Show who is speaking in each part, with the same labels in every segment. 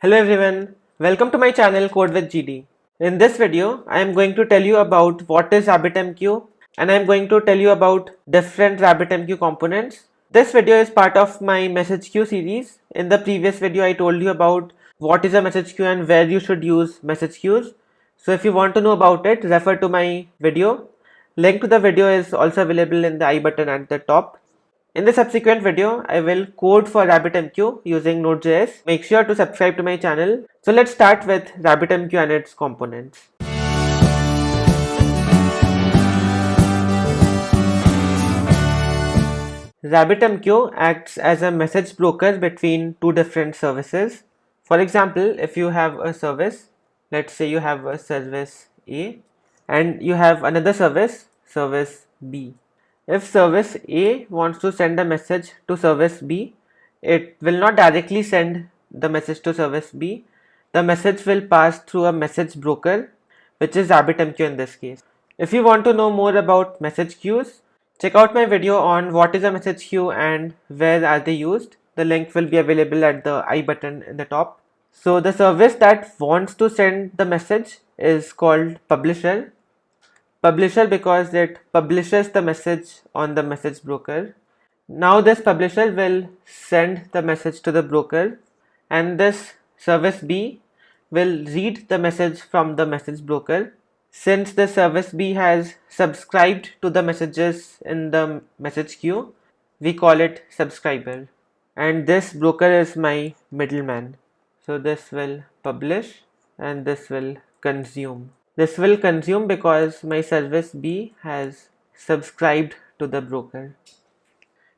Speaker 1: Hello everyone, welcome to my channel Code with GD. In this video, I am going to tell you about what is RabbitMQ and I am going to tell you about different RabbitMQ components. This video is part of my message queue series. In the previous video, I told you about what is a message queue and where you should use message queues. So if you want to know about it, refer to my video. Link to the video is also available in the I button at the top. In the subsequent video, I will code for RabbitMQ using Node.js. Make sure to subscribe to my channel. So let's start with RabbitMQ and its components. RabbitMQ acts as a message broker between two different services. For example, if you have a service, let's say you have a service A and you have another service B. If service A wants to send a message to service B, it will not directly send the message to service B. The message will pass through a message broker, which is RabbitMQ in this case. If you want to know more about message queues, check out my video on what is a message queue and where are they used. The link will be available at the I button in the top. So the service that wants to send the message is called publisher. Publisher because it publishes the message on the message broker. Now this publisher will send the message to the broker and this service B will read the message from the message broker. Since the service B has subscribed to the messages in the message queue, we call it subscriber. And this broker is my middleman. So this will publish and this will consume. This will consume because my service B has subscribed to the broker.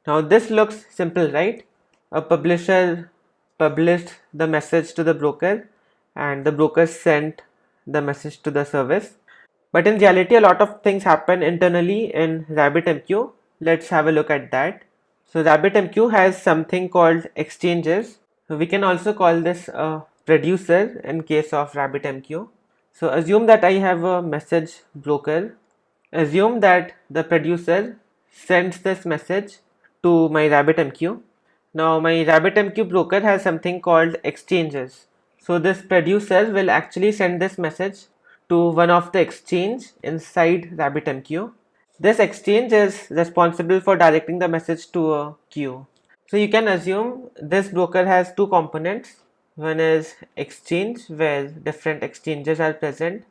Speaker 1: Now this looks simple, right? A publisher published the message to the broker and the broker sent the message to the service. But in reality, a lot of things happen internally in RabbitMQ. Let's have a look at that. So RabbitMQ has something called exchanges. So we can also call this a producer in case of RabbitMQ. So assume that I have a message broker. Assume that the producer sends this message to my RabbitMQ. Now my RabbitMQ broker has something called exchanges. So this producer will actually send this message to one of the exchange inside RabbitMQ. This exchange is responsible for directing the message to a queue. So you can assume this broker has two components. One is exchange where different exchanges are present.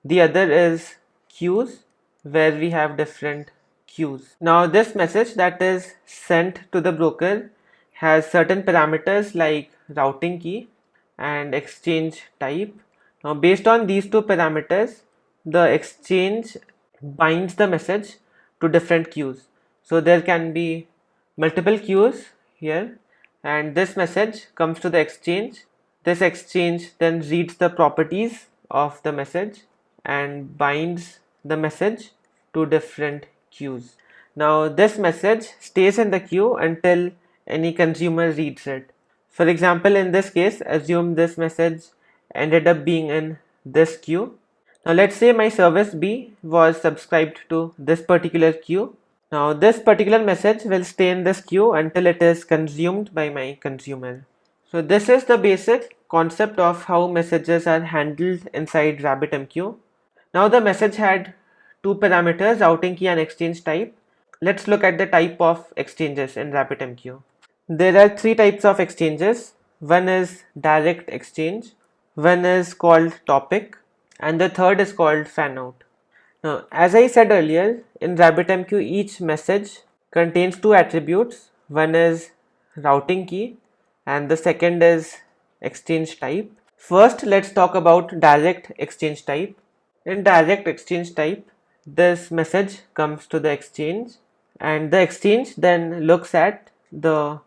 Speaker 1: The other is queues where we have different queues. Now this message that is sent to the broker has certain parameters like routing key and exchange type. Now based on these two parameters, the exchange binds the message to different queues. So there can be multiple queues here and this message comes to the exchange. This exchange then reads the properties of the message and binds the message to different queues. Now this message stays in the queue until any consumer reads it. For example, in this case, assume this message ended up being in this queue. Now let's say my service B was subscribed to this particular queue. Now this particular message will stay in this queue until it is consumed by my consumer. So this is the basic concept of how messages are handled inside RabbitMQ. Now the message had two parameters, routing key and exchange type. Let's look at the type of exchanges in RabbitMQ. There are three types of exchanges. One is direct exchange, one is called topic, and the third is called Fanout. Now, as I said earlier, in RabbitMQ each message contains two attributes. One is routing key and the second is exchange type. First, let's talk about direct exchange type. In direct exchange type, this message comes to the exchange and the exchange then looks at the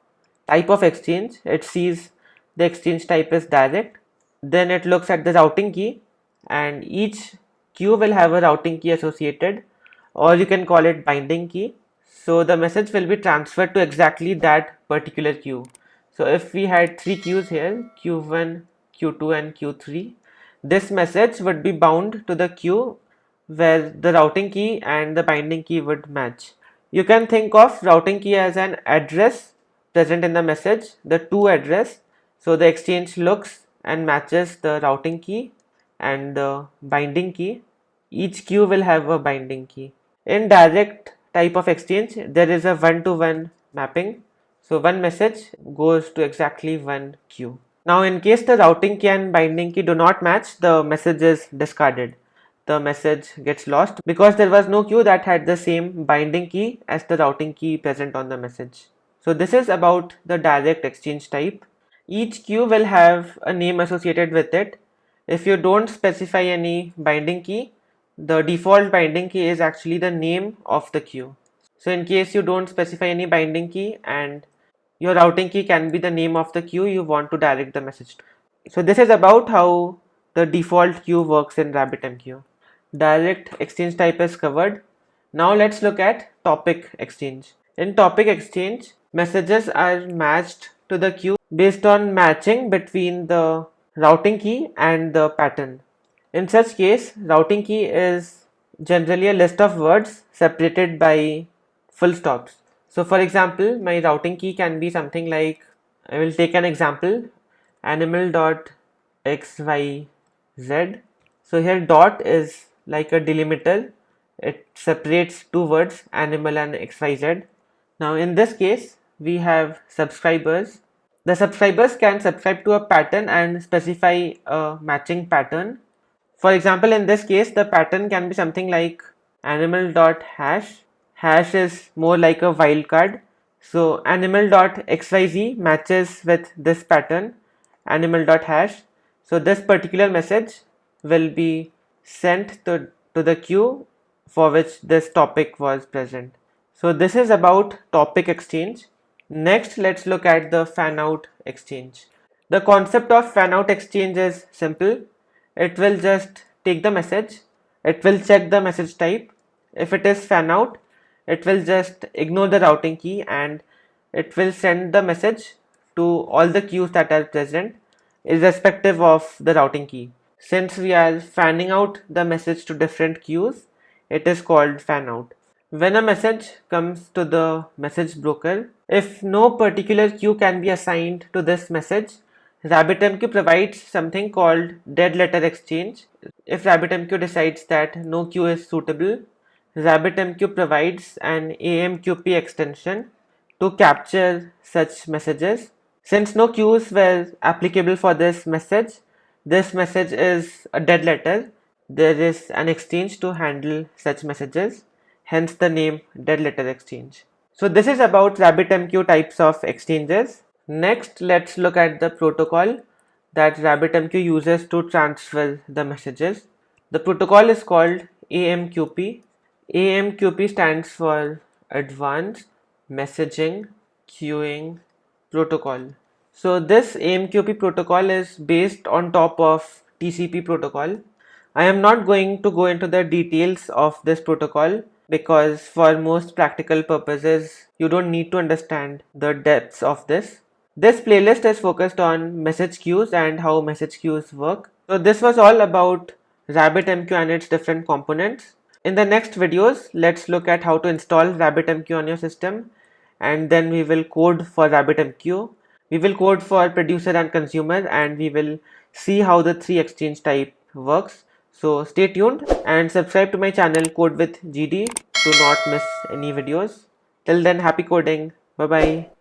Speaker 1: type of exchange. It sees the exchange type is direct. Then it looks at the routing key and each queue will have a routing key associated, or you can call it binding key. So the message will be transferred to exactly that particular queue. So if we had three queues here, Q1, Q2 and Q3, this message would be bound to the queue where the routing key and the binding key would match. You can think of routing key as an address present in the message, the to address. So the exchange looks and matches the routing key and the binding key, each queue will have a binding key. In direct type of exchange, there is a one-to-one mapping. So one message goes to exactly one queue. Now in case the routing key and binding key do not match, the message is discarded. The message gets lost because there was no queue that had the same binding key as the routing key present on the message. So this is about the direct exchange type. Each queue will have a name associated with it. If you don't specify any binding key, the default binding key is actually the name of the queue. So in case you don't specify any binding key and your routing key can be the name of the queue you want to direct the message to. So this is about how the default queue works in RabbitMQ. Direct exchange type is covered. Now let's look at topic exchange. In topic exchange, messages are matched to the queue based on matching between the routing key and the pattern. In such case, routing key is generally a list of words separated by full stops. So for example, my routing key can be something like, I will take an example, animal.xyz. So here dot is like a delimiter. It separates two words, animal and xyz. Now in this case, we have subscribers. The subscribers can subscribe to a pattern and specify a matching pattern. For example, in this case, the pattern can be something like animal.hash. Hash is more like a wildcard. So animal.xyz matches with this pattern, animal.hash. So this particular message will be sent to the queue for which this topic was present. So this is about topic exchange. Next, let's look at the fanout exchange. The concept of fanout exchange is simple. It will just take the message, it will check the message type. If it is fanout, it will just ignore the routing key and it will send the message to all the queues that are present irrespective of the routing key. Since we are fanning out the message to different queues, it is called fanout. When a message comes to the message broker, if no particular queue can be assigned to this message, RabbitMQ provides something called Deadletter exchange. If RabbitMQ decides that no queue is suitable, RabbitMQ provides an AMQP extension to capture such messages. Since no queues were applicable for this message is a dead letter. There is an exchange to handle such messages, hence the name Deadletter exchange. So this is about RabbitMQ types of exchanges. Next, let's look at the protocol that RabbitMQ uses to transfer the messages. The protocol is called AMQP. AMQP stands for Advanced Messaging Queuing Protocol. So this AMQP protocol is based on top of TCP protocol. I am not going to go into the details of this protocol because for most practical purposes you don't need to understand the depths of this. This playlist is focused on message queues and how message queues work. So this was all about RabbitMQ and its different components. In the next videos, let's look at how to install RabbitMQ on your system, and then we will code for RabbitMQ. We will code for producer and consumer, and we will see how the three exchange type works. So stay tuned and subscribe to my channel Code with GD to not miss any videos. Till then, happy coding. Bye bye.